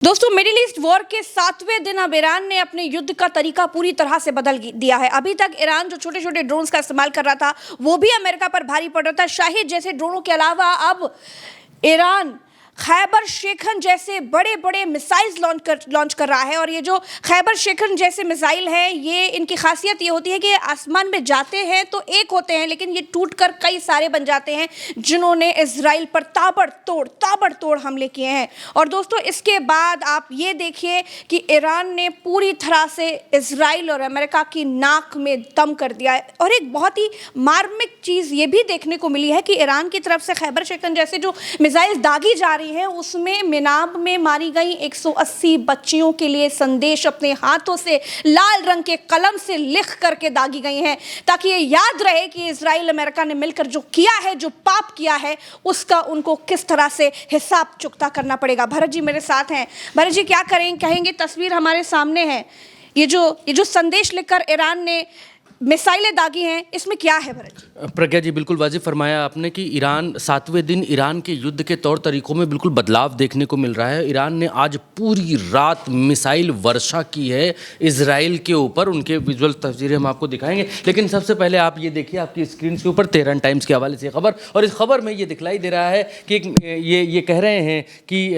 दोस्तों, middle east war के 7वें दिन अब ईरान ने अपने युद्ध का तरीका पूरी तरह से बदल दिया है। अभी तक ईरान जो छोटे छोटे ड्रोन्स का इस्तेमाल कर रहा था वो भी अमेरिका पर भारी पड़ रहा था। शाहिद जैसे ड्रोनों के अलावा अब ईरान खैबर शेखन जैसे बड़े बड़े मिसाइल्स लॉन्च कर रहा है। और ये जो खैबर शेखन जैसे मिसाइल हैं, ये इनकी खासियत ये होती है कि आसमान में जाते हैं तो एक होते हैं, लेकिन ये टूटकर कई सारे बन जाते हैं, जिन्होंने इजराइल पर ताबड़तोड़ हमले किए हैं। और दोस्तों, इसके बाद आप ये देखिए कि ईरान ने पूरी तरह से इजराइल और अमेरिका की नाक में दम कर दिया है। और एक बहुत ही मार्मिक चीज़ ये भी देखने को मिली है कि ईरान की तरफ से खैबर शेखन जैसे जो मिसाइल दागी जा रही है, उसमें मिनाब में मारी गई 180 बच्चियों के लिए संदेश अपने हाथों से लाल रंग के कलम से लिख करके दागी गई हैं, ताकि ये याद रहे कि इजराइल अमेरिका ने मिलकर जो किया है, जो पाप किया है, उसका उनको किस तरह से हिसाब चुकता करना पड़ेगा। भरत जी मेरे साथ हैं। भरत जी, क्या कहेंगे? तस्वीर हमारे सामने है। ये जो संदेश लिखकर ईरान ने मिसाइलें दागी हैं, इसमें क्या है भरत जी? प्रज्ञा जी, बिल्कुल वाजिब फरमाया आपने कि ईरान 7वें दिन ईरान के युद्ध के तौर तरीकों में बिल्कुल बदलाव देखने को मिल रहा है। ईरान ने आज पूरी रात मिसाइल वर्षा की है इजराइल के ऊपर। उनके विजुअल तस्वीरें हम आपको दिखाएंगे, लेकिन सबसे पहले आप ये देखिए आपकी स्क्रीन के ऊपर तेहरान टाइम्स के हवाले से खबर। और इस खबर में ये दिखलाई दे रहा है कि ये कह रहे हैं कि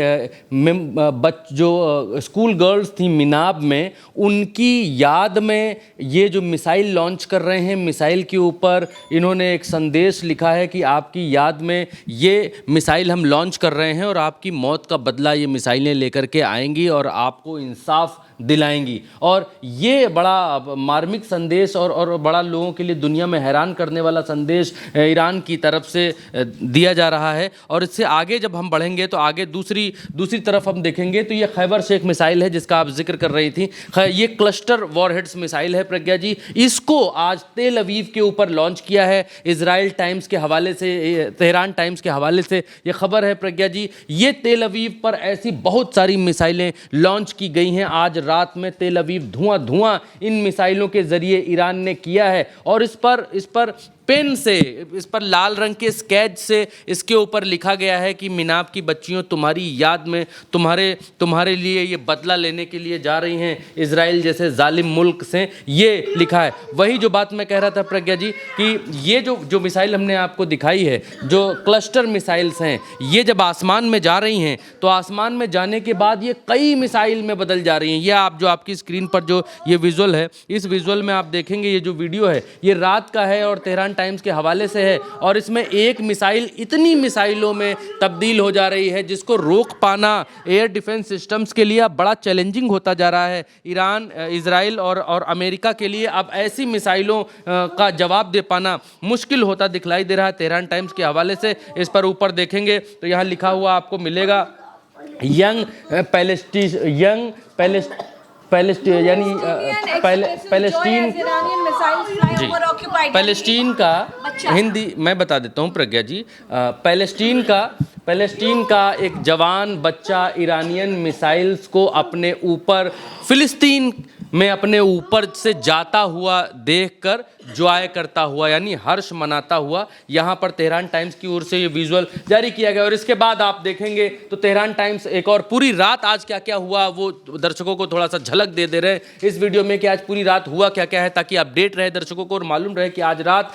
जो स्कूल गर्ल्स थी मिनाब में, उनकी याद में ये जो मिसाइल लॉन्च कर रहे हैं, मिसाइल के ऊपर इन्होंने एक संदेश लिखा है कि आपकी याद में ये मिसाइल हम लॉन्च कर रहे हैं और आपकी मौत का बदला ये मिसाइलें लेकर के आएंगी और आपको इंसाफ दिलाएंगी। और ये बड़ा मार्मिक संदेश और बड़ा लोगों के लिए दुनिया में हैरान करने वाला संदेश ईरान की तरफ से दिया जा रहा है। और इससे आगे जब हम बढ़ेंगे तो आगे दूसरी तरफ हम देखेंगे तो ये खैबर शेख मिसाइल है जिसका आप जिक्र कर रही थी। ये क्लस्टर वॉरहेड्स मिसाइल है प्रज्ञा जी। इसको आज तेल अवीव के ऊपर लॉन्च किया है इजराइल टाइम्स के हवाले से, तेहरान टाइम्स के हवाले से ये खबर है प्रज्ञा जी। ये तेल अवीव पर ऐसी बहुत सारी मिसाइलें लॉन्च की गई हैं। आज रात में तेल अवीव धुआं इन मिसाइलों के जरिए ईरान ने किया है। और इस पर पेन से, इस पर लाल रंग के स्केच से इसके ऊपर लिखा गया है कि मिनाब की बच्चियों, तुम्हारी याद में तुम्हारे लिए ये बदला लेने के लिए जा रही हैं इजराइल जैसे जालिम मुल्क से, ये लिखा है। वही जो बात मैं कह रहा था प्रज्ञा जी कि ये जो मिसाइल हमने आपको दिखाई है, जो क्लस्टर मिसाइल्स हैं, ये जब आसमान में जा रही हैं तो आसमान में जाने के बाद ये कई मिसाइल में बदल जा रही हैं। ये जो आपकी स्क्रीन पर जो ये विजुअल है, इस विजुअल में आप देखेंगे ये जो वीडियो है ये रात का है और तेहरान टाइम्स के हवाले से है। और इसमें एक मिसाइल इतनी मिसाइलों में तब्दील हो जा रही है जिसको रोक पाना एयर डिफेंस सिस्टम्स के लिए अब बड़ा चैलेंजिंग होता जा रहा है। ईरान, इजराइल और अमेरिका के लिए अब ऐसी मिसाइलों का जवाब दे पाना मुश्किल होता दिखलाई दे रहा है तेहरान टाइम्स के हवाले से। इस पर ऊपर देखेंगे तो यहाँ लिखा हुआ आपको मिलेगा यंग पैलेस्टीन का हिंदी मैं बता देता हूँ प्रज्ञा जी। पैलेस्टीन का एक जवान बच्चा ईरानियन मिसाइल्स को अपने ऊपर, फिलिस्तीन में अपने ऊपर से जाता हुआ देखकर जॉय करता हुआ, यानी हर्ष मनाता हुआ, यहाँ पर तेहरान टाइम्स की ओर से ये विजुअल जारी किया गया। और इसके बाद आप देखेंगे तो तेहरान टाइम्स एक और पूरी रात आज क्या क्या हुआ वो दर्शकों को थोड़ा सा झलक दे रहे हैं इस वीडियो में कि आज पूरी रात हुआ क्या क्या है, ताकि अपडेट रहे दर्शकों को और मालूम रहे कि आज रात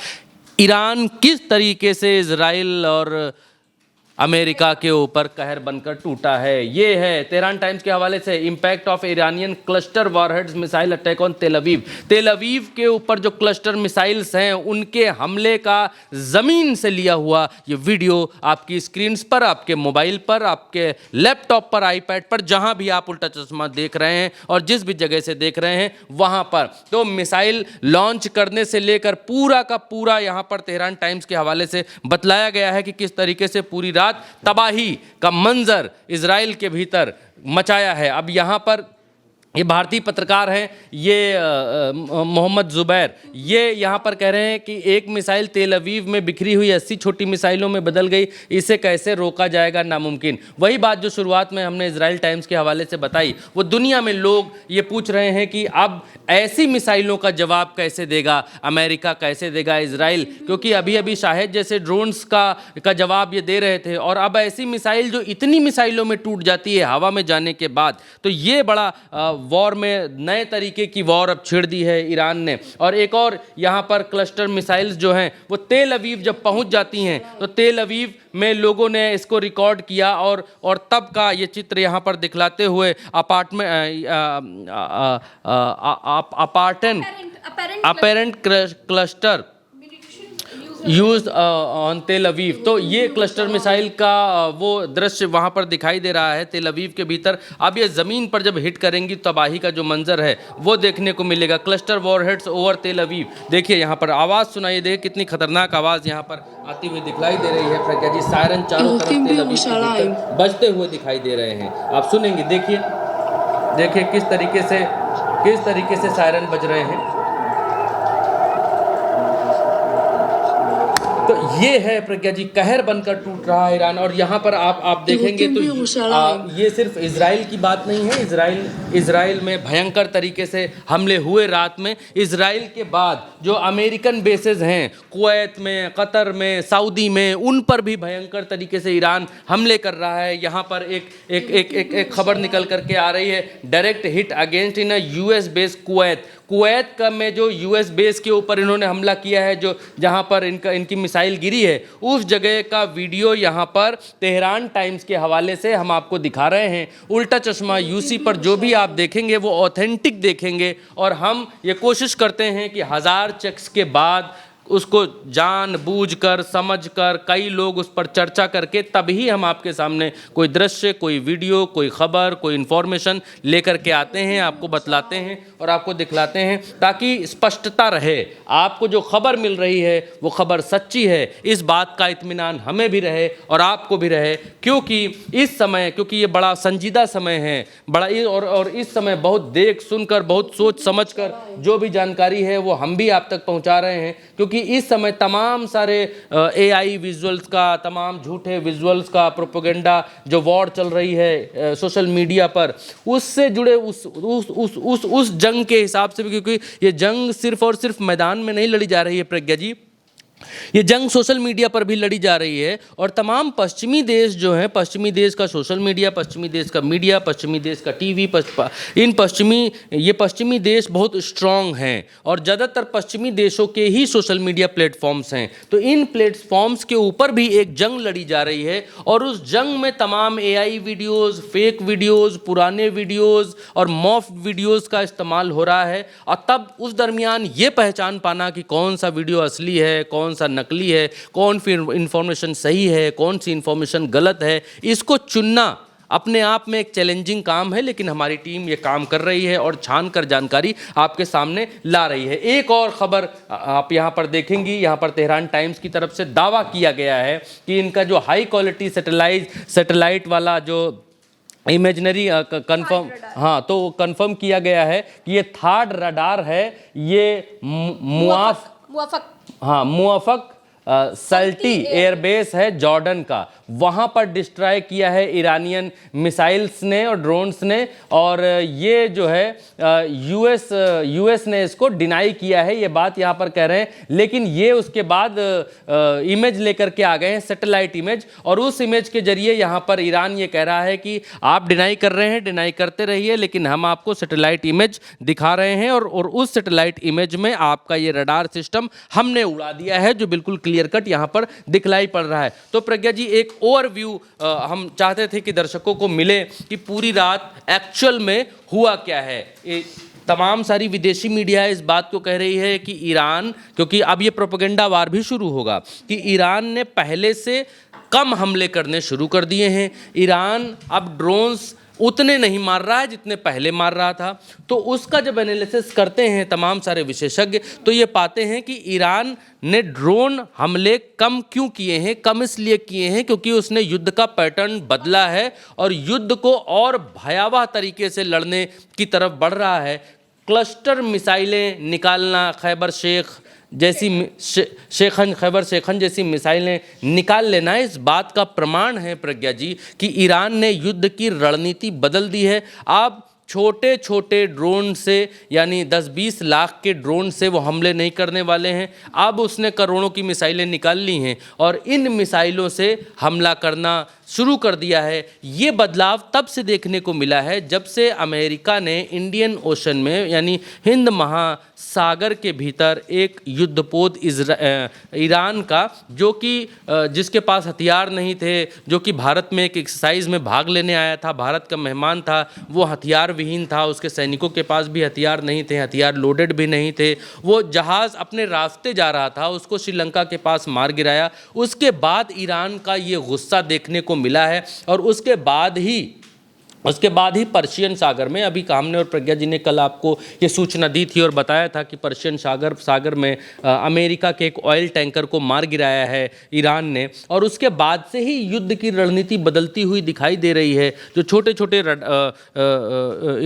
ईरान किस तरीके से इजराइल और अमेरिका के ऊपर कहर बनकर टूटा है। ये है तेहरान टाइम्स के हवाले से impact of Iranian cluster warheads missile attack on तेल अवीव। तेल अवीव के ऊपर जो क्लस्टर मिसाइल्स हैं उनके हमले का ज़मीन से लिया हुआ ये वीडियो आपकी स्क्रीन पर, आपके मोबाइल पर, आपके लैपटॉप पर, आईपैड पर, जहां भी आप उल्टा चश्मा देख रहे हैं और जिस भी जगह से देख रहे हैं वहां पर, तो मिसाइल लॉन्च करने से लेकर पूरा का पूरा यहां पर तेहरान टाइम्स के हवाले से बतलाया गया है कि किस तरीके से पूरी रात तबाही का मंजर इजराइल के भीतर मचाया है। अब यहाँ पर ये भारतीय पत्रकार हैं, ये मोहम्मद जुबैर, ये यहाँ पर कह रहे हैं कि एक मिसाइल तेल अवीव में बिखरी हुई 80 छोटी मिसाइलों में बदल गई, इसे कैसे रोका जाएगा, नामुमकिन। वही बात जो शुरुआत में हमने इजराइल टाइम्स के हवाले से बताई, वो दुनिया में लोग ये पूछ रहे हैं कि अब ऐसी मिसाइलों का जवाब कैसे देगा अमेरिका, कैसे देगा इजराइल, क्योंकि अभी अभी शाहिद जैसे ड्रोन्स का जवाब ये दे रहे थे, और अब ऐसी मिसाइल जो इतनी मिसाइलों में टूट जाती है हवा में जाने के बाद, तो ये बड़ा वॉर में नए तरीके की वॉर अब छेड़ दी है ईरान ने। और एक और यहाँ पर क्लस्टर मिसाइल्स जो हैं वो तेल अवीव जब पहुँच जाती हैं तो तेल अवीव में लोगों ने इसको रिकॉर्ड किया, और तब का ये चित्र यहाँ पर दिखलाते हुए अपेरेंट क्लस्टर यूज ऑन तेल अवीव। तो ये क्लस्टर मिसाइल का वो दृश्य वहाँ पर दिखाई दे रहा है तेल अवीव के भीतर। अब ये ज़मीन पर जब हिट करेंगी तबाही का जो मंजर है वो देखने को मिलेगा। क्लस्टर वॉरहेड्स ओवर तेल अवीव, देखिए यहाँ पर आवाज़ सुनाई दे, कितनी खतरनाक आवाज़ यहाँ पर आती हुई दिखलाई दे रही है प्रज्ञा जी। सायरन चारों तरफ तेल अवीव के भीतर बजते हुए दिखाई दे रहे हैं, आप सुनेंगे। देखिए किस तरीके से सायरन बज रहे हैं। तो ये है प्रज्ञा जी, कहर बनकर टूट रहा है ईरान। और यहाँ पर आप देखेंगे तो ये सिर्फ इजराइल की बात नहीं है। इजराइल में भयंकर तरीके से हमले हुए रात में। इजराइल के बाद जो अमेरिकन बेसेस हैं कुवैत में, कतर में, सऊदी में, उन पर भी भयंकर तरीके से ईरान हमले कर रहा है। यहाँ पर एक खबर निकल करके आ रही है, direct hit against in US base Kuwait का में जो यूएस बेस के ऊपर इन्होंने हमला किया है, जो जहां पर इनकी मिसाइल गिरी है, उस जगह का वीडियो यहां पर तेहरान टाइम्स के हवाले से हम आपको दिखा रहे हैं। उल्टा चश्मा यूसी पर जो भी आप देखेंगे वो ऑथेंटिक देखेंगे, और हम ये कोशिश करते हैं कि 1000 चेक्स के बाद उसको जानबूझकर समझकर कई लोग उस पर चर्चा करके तभी हम आपके सामने कोई दृश्य, कोई वीडियो, कोई खबर, कोई इन्फॉर्मेशन लेकर के आते हैं, आपको बतलाते हैं और आपको दिखलाते हैं, ताकि स्पष्टता रहे। आपको जो खबर मिल रही है वो खबर सच्ची है, इस बात का इत्मीनान हमें भी रहे और आपको भी रहे। क्योंकि ये बड़ा संजीदा समय है, और इस समय बहुत देख सुनकर, बहुत सोच समझकर जो भी जानकारी है वो हम भी आप तक पहुंचा रहे हैं। क्योंकि इस समय तमाम सारे एआई विजुअल्स का, तमाम झूठे विजुअल्स का प्रोपेगेंडा जो वॉर चल रही है सोशल मीडिया पर, उससे जुड़े उस जंग के हिसाब से भी, क्योंकि ये जंग सिर्फ और सिर्फ मैदान में नहीं लड़ी जा रही है प्रज्ञा जी, ये जंग सोशल मीडिया पर भी लड़ी जा रही है। और तमाम पश्चिमी देश जो हैं, पश्चिमी देश का सोशल मीडिया, पश्चिमी देश का मीडिया, पश्चिमी देश का टीवी, ये पश्चिमी देश बहुत स्ट्रांग हैं, और ज़्यादातर पश्चिमी देशों के ही सोशल मीडिया प्लेटफॉर्म्स हैं। तो इन प्लेटफॉर्म्स के ऊपर भी एक जंग लड़ी जा रही है, और उस जंग में तमाम एआई वीडियोज़, फेक वीडियोज़, पुराने वीडियोज़ और मॉफ वीडियोज़ का इस्तेमाल हो रहा है। और तब उस दरमियान ये पहचान पाना कि कौन सा वीडियो असली है, कौन सा नकली है, कौन सी इंफॉर्मेशन सही है, कौन सी इंफॉर्मेशन गलत है, इसको चुनना अपने आप में एक चैलेंजिंग काम है। लेकिन हमारी टीम ये काम कर रही है और छान कर जानकारी आपके सामने ला रही है। एक और खबर आप यहाँ पर देखेंगी, यहाँ पर तेहरान टाइम्स की तरफ से दावा किया गया है कि इनका जो हाई क्वालिटी सैटेलाइट वाला जो इमेजनरी तो कंफर्म किया गया है कि ये थर्ड रडार है, ये मुआफक सल्टी एयरबेस है जॉर्डन का, वहाँ पर डिस्ट्रॉय किया है ईरानियन मिसाइल्स ने और ड्रोन्स ने। और ये जो है यूएस ने इसको डिनाई किया है, ये बात यहाँ पर कह रहे हैं। लेकिन ये उसके बाद इमेज लेकर के आ गए हैं, सैटेलाइट इमेज, और उस इमेज के जरिए यहाँ पर ईरान ये कह रहा है कि आप डिनाई कर रहे हैं, डिनाई करते रहिए, लेकिन हम आपको सैटेलाइट इमेज दिखा रहे हैं, और उस सैटेलाइट इमेज में आपका ये रडार सिस्टम हमने उड़ा दिया है, जो बिल्कुल क्लियर कट यहाँ पर दिखलाई पड़ रहा है। तो प्रज्ञा जी, एक ओवरव्यू हम चाहते थे कि दर्शकों को मिले कि पूरी रात एक्चुअल में हुआ क्या है। तमाम सारी विदेशी मीडिया इस बात को कह रही है कि ईरान, क्योंकि अब ये प्रोपेगेंडा वार भी शुरू होगा, कि ईरान ने पहले से कम हमले करने शुरू कर दिए हैं। ईरान अब ड्रोन्स उतने नहीं मार रहा है जितने पहले मार रहा था। तो उसका जब एनालिसिस करते हैं तमाम सारे विशेषज्ञ तो ये पाते हैं कि ईरान ने ड्रोन हमले कम क्यों किए हैं, कम इसलिए किए हैं क्योंकि उसने युद्ध का पैटर्न बदला है और युद्ध को और भयावह तरीके से लड़ने की तरफ बढ़ रहा है। क्लस्टर मिसाइलें निकालना, खैबर शेखन जैसी मिसाइलें निकाल लेना इस बात का प्रमाण है प्रज्ञा जी कि ईरान ने युद्ध की रणनीति बदल दी है। अब छोटे छोटे ड्रोन से यानी 10-20 लाख के ड्रोन से वो हमले नहीं करने वाले हैं। अब उसने करोड़ों की मिसाइलें निकाल ली हैं और इन मिसाइलों से हमला करना शुरू कर दिया है। ये बदलाव तब से देखने को मिला है जब से अमेरिका ने इंडियन ओशन में यानी हिंद महासागर के भीतर एक युद्धपोत ईरान का जो कि जिसके पास हथियार नहीं थे, जो कि भारत में एक एक्सरसाइज में भाग लेने आया था, भारत का मेहमान था, वो हथियार विहीन था, उसके सैनिकों के पास भी हथियार नहीं थे, हथियार लोडेड भी नहीं थे। वो जहाज़ अपने रास्ते जा रहा था, उसको श्रीलंका के पास मार गिराया। उसके बाद ईरान का ये गुस्सा देखने को मिला है और उसके बाद ही पर्शियन सागर में, अभी हमने और प्रज्ञा जी ने कल आपको ये सूचना दी थी और बताया था कि पर्शियन सागर में अमेरिका के एक ऑयल टैंकर को मार गिराया है ईरान ने। और उसके बाद से ही युद्ध की रणनीति बदलती हुई दिखाई दे रही है। जो छोटे छोटे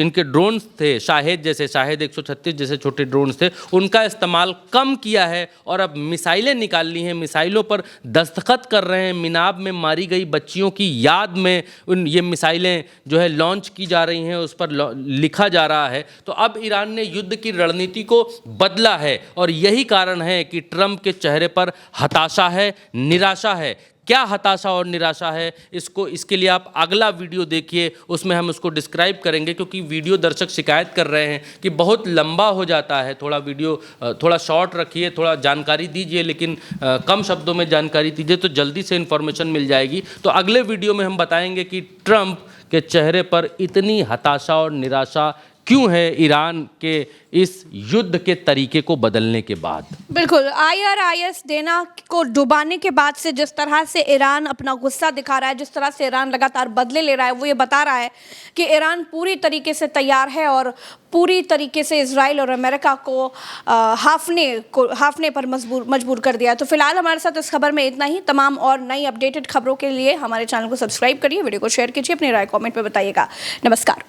इनके ड्रोन्स थे, शाहेद 136 जैसे छोटे ड्रोन्स थे, उनका इस्तेमाल कम किया है और अब मिसाइलें निकाल ली हैं, मिसाइलों पर दस्तखत कर रहे हैं। मिनाब में मारी गई बच्चियों की याद में ये मिसाइलें जो है लॉन्च की जा रही हैं, उस पर लिखा जा रहा है। तो अब ईरान ने युद्ध की रणनीति को बदला है और यही कारण है कि ट्रंप के चेहरे पर हताशा है, निराशा है। क्या हताशा और निराशा है, इसके लिए आप अगला वीडियो देखिए, उसमें हम उसको डिस्क्राइब करेंगे क्योंकि वीडियो दर्शक शिकायत कर रहे हैं कि बहुत लंबा हो जाता है। थोड़ा वीडियो थोड़ा शॉर्ट रखिए, थोड़ा जानकारी दीजिए, लेकिन कम शब्दों में जानकारी दीजिए तो जल्दी से इन्फॉर्मेशन मिल जाएगी। तो अगले वीडियो में हम बताएंगे कि ट्रंप के चेहरे पर इतनी हताशा और निराशा क्यों है ईरान के इस युद्ध के तरीके को बदलने के बाद। बिल्कुल, IRIS देना को डुबाने के बाद से जिस तरह से ईरान अपना गुस्सा दिखा रहा है, जिस तरह से ईरान लगातार बदले ले रहा है, वो ये बता रहा है कि ईरान पूरी तरीके से तैयार है और पूरी तरीके से इजराइल और अमेरिका को हाफने पर मजबूर कर दिया। तो फिलहाल हमारे साथ इस खबर में इतना ही। तमाम और नई अपडेटेड खबरों के लिए हमारे चैनल को सब्सक्राइब करिए, वीडियो को शेयर कीजिए, अपनी राय कमेंट में बताइएगा। नमस्कार।